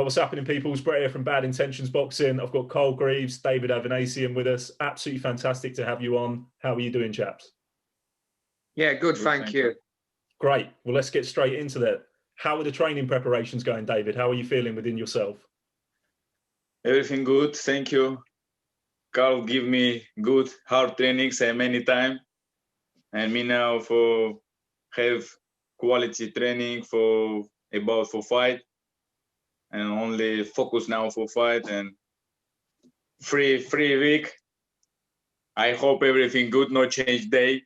Yo, what's happening, people? It's Brett here from Bad Intentions Boxing. I've got Cole Greaves, David Avanesyan with us. Absolutely fantastic to have you on. How are you doing, chaps? Yeah, good, thank you. Great. Well, let's get straight into that. How are the training preparations going, David? How are you feeling within yourself? Everything good, thank you. Carl give me good, hard trainings many time. And me now for have quality training for fight. And only focus now for fight and free week. I hope everything good, no change day.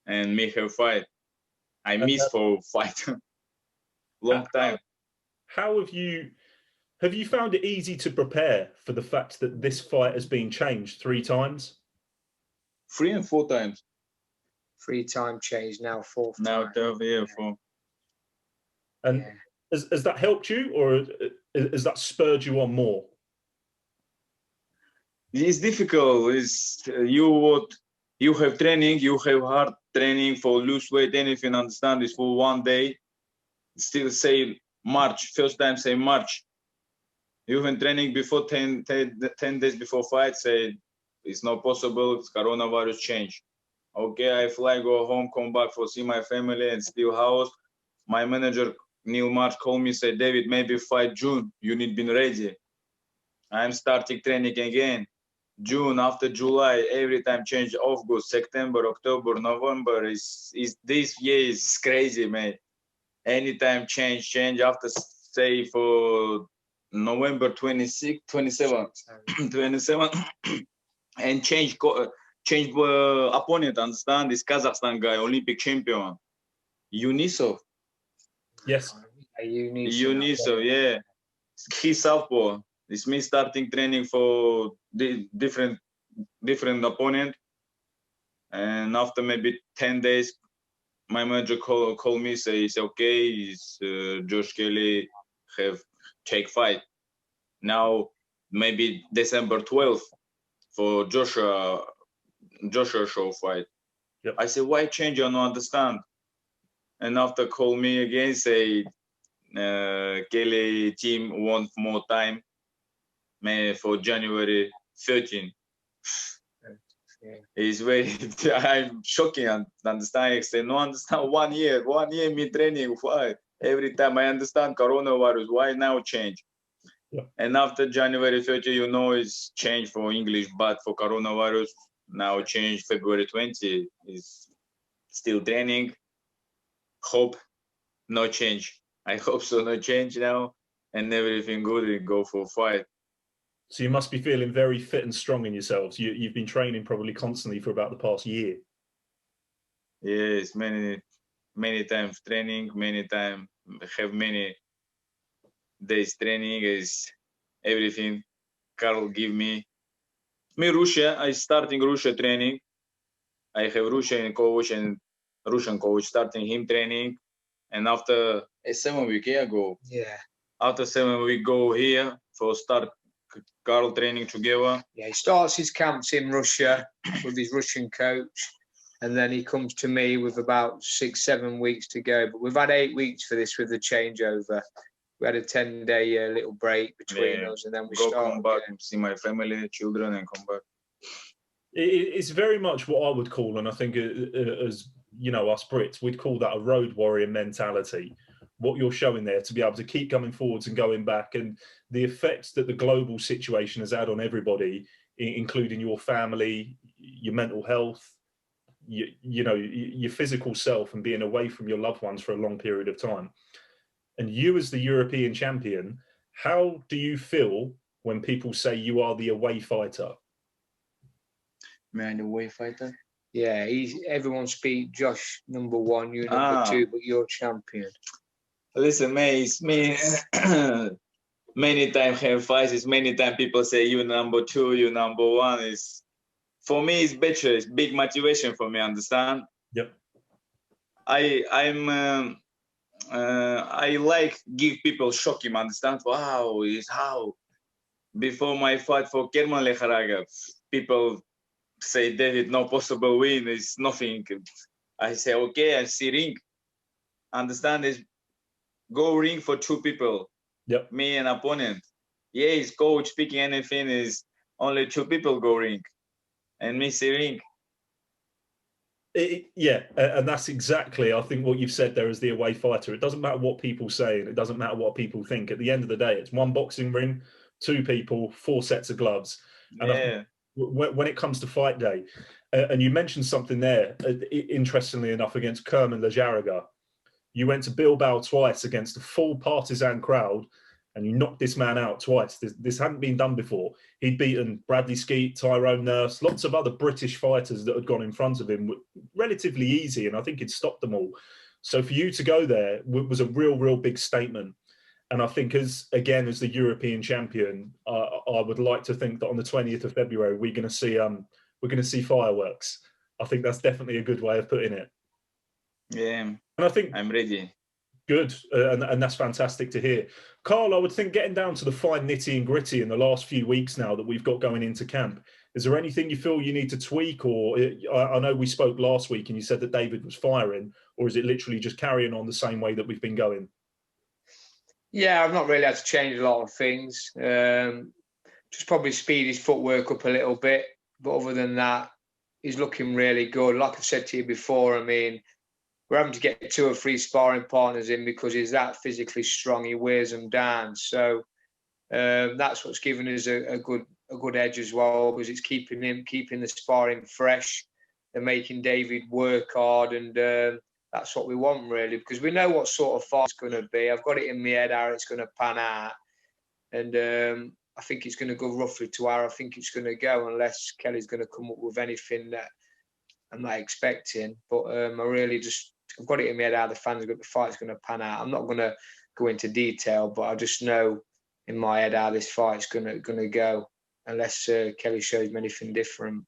And me have fight. I miss for fight. Long time. How have you found it easy to prepare for the fact that this fight has been changed 3 times? 3 and 4 times. 3-time change, now 4th now time. Yeah, 4. And yeah. Has that helped you, or has that spurred you on more? It's difficult. It's you have training, you have hard training for lose weight, anything, understand, is for one day. Still say March, first time say March. You have training before 10 days before fight, say it's not possible, it's coronavirus change. Okay, I fly, go home, come back for see my family and still house. My manager, Neil March, called me, said, David, maybe fight June, you need been ready. I'm starting training again. June, after July, every time change, August, September, October, November, is this year is crazy, man. Anytime change after, say, for November 26, 27, 27, and change opponent, understand, this Kazakhstan guy, Olympic champion, Yunisov. Yes. Yunisov, yeah. He's southpaw. It's me starting training for the different opponent. And after maybe 10 days, my manager call me, say, okay, Josh Kelly have take fight. Now, maybe December 12th for Joshua show fight. Yep. I say, why change? I don't understand. And after call me again, say, Kelly team want more time for January 13. Yeah. It's very, I'm shocking, understand? I say, no, understand, 1 year me training, why? Every time I understand coronavirus, why now change? Yeah. And after January 30, you know, it's change for English, but for coronavirus, now change February 20 is still training. Hope no change. I hope so, no change now, and everything good, we go for fight. So you must be feeling very fit and strong in yourselves. You've been training probably constantly for about the past year. Yes, many times training, many times have many days training, is everything Carl give me. Russia, I starting Russia training. I have Russian coach and Russian coach starting him training. And after 7 weeks ago, yeah. After 7 weeks go here for start Carl training together. Yeah, he starts his camps in Russia with his Russian coach, and then he comes to me with about 6-7 weeks to go. But we've had 8 weeks for this with the changeover. We had a 10-day little break between us, and then we come back and see my family, children, and come back. It's very much what I would call, and I think as you know, us Brits, we'd call that a road warrior mentality. What you're showing there, to be able to keep coming forwards and going back, and the effects that the global situation has had on everybody, including your family, your mental health, you know, your physical self, and being away from your loved ones for a long period of time. And you, as the European champion, how do you feel when people say you are the away fighter? Man, the away fighter? Yeah, everyone speak Josh #1, you #2, but you're champion. Listen, man, it's me. Many times have fights. It's many times people say you #2, you #1. Is for me, it's better. It's big motivation for me. Understand? Yep. I like give people shock him. Understand? Wow, is how. Before my fight for Kerman Lecharaga, people say David, no possible win. It's nothing. I say okay. I see ring. Understand? Is go ring for 2 people. Yep. Me and opponent. Yeah, his coach speaking anything is only 2 people go ring, and me see ring. Yeah, and that's exactly, I think, what you've said there as the away fighter. It doesn't matter what people say, and it doesn't matter what people think. At the end of the day, it's 1 boxing ring, 2 people, 4 sets of gloves. And I think when it comes to fight day, and you mentioned something there, interestingly enough, against Kerman Lajaraga, you went to Bilbao twice against a full partisan crowd, and you knocked this man out twice. This hadn't been done before. He'd beaten Bradley Skeet, Tyrone Nurse, lots of other British fighters that had gone in front of him relatively easy, and I think he'd stopped them all. So for you to go there was a real big statement. And I think, as the European champion, I would like to think that on the 20th of February we're going to see fireworks. I think that's definitely a good way of putting it. Yeah, and I think I'm ready. Good, and that's fantastic to hear. Carl, I would think getting down to the fine nitty and gritty in the last few weeks now that we've got going into camp, is there anything you feel you need to tweak? Or I know we spoke last week and you said that David was firing, or is it literally just carrying on the same way that we've been going? Yeah, I've not really had to change a lot of things. Just probably speed his footwork up a little bit. But other than that, he's looking really good. Like I've said to you before, I mean, we're having to get 2 or 3 sparring partners in because he's that physically strong. He wears them down. So that's what's given us a good edge as well, because it's keeping the sparring fresh and making David work hard. And that's what we want, really, because we know what sort of fight it's going to be. I've got it in my head how it's going to pan out. And I think it's going to go roughly to how I think it's going to go, unless Kelly's going to come up with anything that I'm not expecting. But I've got it in my head how the fight's going to pan out. I'm not going to go into detail, but I just know in my head how this fight's going to go, unless Kelly shows me anything different.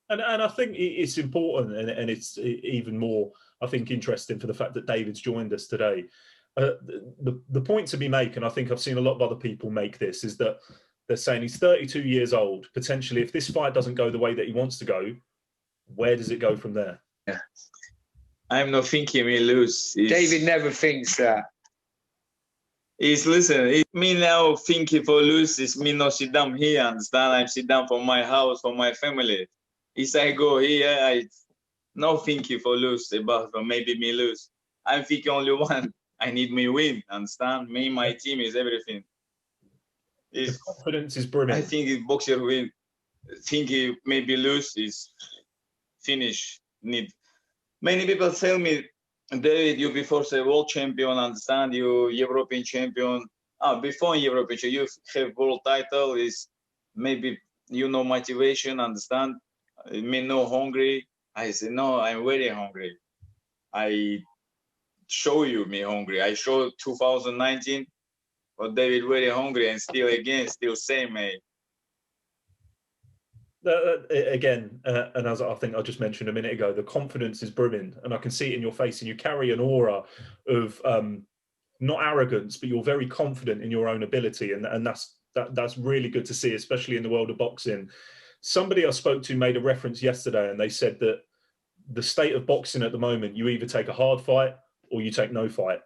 And I think it's important, and it's even more, I think, interesting for the fact that David's joined us today. The point to be made, and I think I've seen a lot of other people make this, is that they're saying he's 32 years old. Potentially, if this fight doesn't go the way that he wants to go, where does it go from there? Yeah. I'm not thinking we lose. David never thinks that. Me now thinking for lose is me not sit down here, understand? I sit down for my house, for my family. If I go here, I not thinking for lose about maybe me lose. I'm thinking only one. I need me win, understand? Me, my team is everything. The confidence is brilliant. I think if boxer win, thinking maybe lose is finish. Many people tell me, David, you before say world champion, understand? You European champion. Before European champion, you have world title. Is maybe motivation, understand? Me no hungry. I say no, I'm very hungry. I show you me hungry. I show 2019, but David very hungry and still same, mate. Again, and as I think I just mentioned a minute ago, the confidence is brimming, and I can see it in your face, and you carry an aura of not arrogance, but you're very confident in your own ability, and that's really good to see, especially in the world of boxing. Somebody I spoke to made a reference yesterday, and they said that the state of boxing at the moment, you either take a hard fight or you take no fight.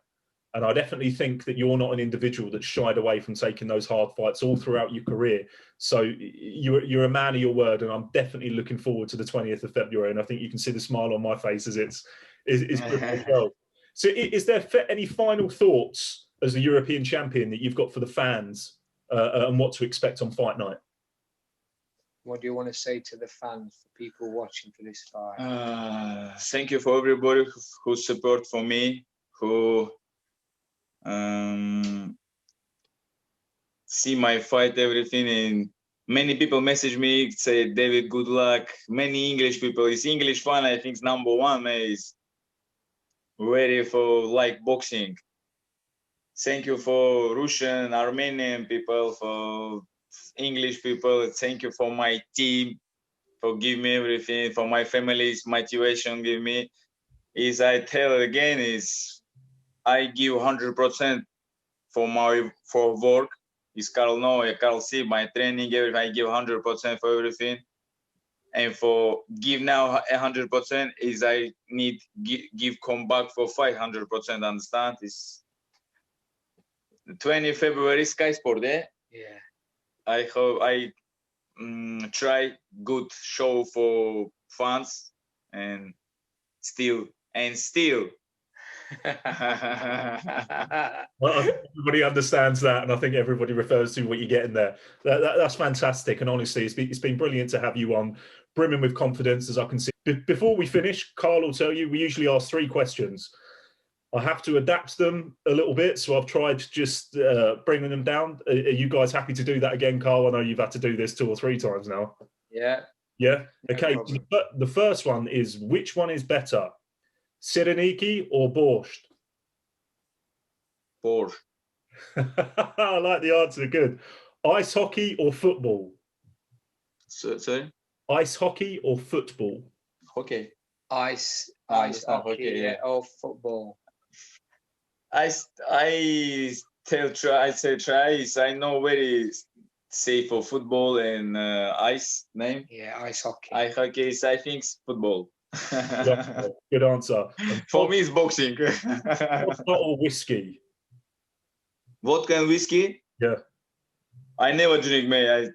And I definitely think that you're not an individual that shied away from taking those hard fights all throughout your career. So you're a man of your word, and I'm definitely looking forward to the 20th of February. And I think you can see the smile on my face as it's as well. So is there any final thoughts as the European champion that you've got for the fans and what to expect on fight night? What do you want to say to the fans, the people watching for this fight? Thank you for everybody who support for me, who see my fight, everything. And many people message me, say, David, good luck. Many English people. It's English fan, I think, is #1, man, is ready for like boxing. Thank you for Russian, Armenian people, for English people. Thank you for my team, for giving me everything, for my family's motivation, give me. Is I tell again, is I give 100% for work. Is Carl know, Carl see my training, everything. I give 100% for everything. And for give now 100% is I need give come back for 500%. Understand? 20 February Sky Sport, eh? Yeah. I hope I try good show for fans and still. Well, I think everybody understands that, and I think everybody refers to what you get in there. That's fantastic, and honestly, it's been brilliant to have you on, brimming with confidence, as I can see. Before we finish, Carl will tell you we usually ask 3 questions. I have to adapt them a little bit, so I've tried just bringing them down. Are you guys happy to do that again, Carl? I know you've had to do this 2 or 3 times now. Yeah. Yeah? No Okay, problem. the first one is, which one is better, Sireniki or Borscht? Porsche. I like the answer, good. Ice hockey or football? Sorry? Ice hockey or football? Okay. Ice Ice, hockey, okay, yeah. or football. I say try. I know very safe for football and ice name. Yeah, ice hockey. Ice hockey is, I think, football. Good answer. For me, it's boxing. Vodka or whiskey? Vodka and whiskey? Yeah. I never drink, mate.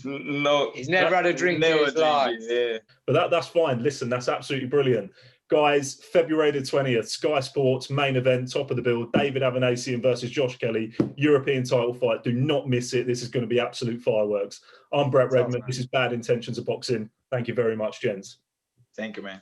No. He's never had a drink in his life. Yeah. But that's fine. Listen, that's absolutely brilliant. Guys, February the 20th, Sky Sports main event, top of the bill, David Avanesyan versus Josh Kelly, European title fight. Do not miss it. This is going to be absolute fireworks. I'm Brett Redmond. This is Bad Intentions of Boxing. Thank you very much, gents. Thank you, man.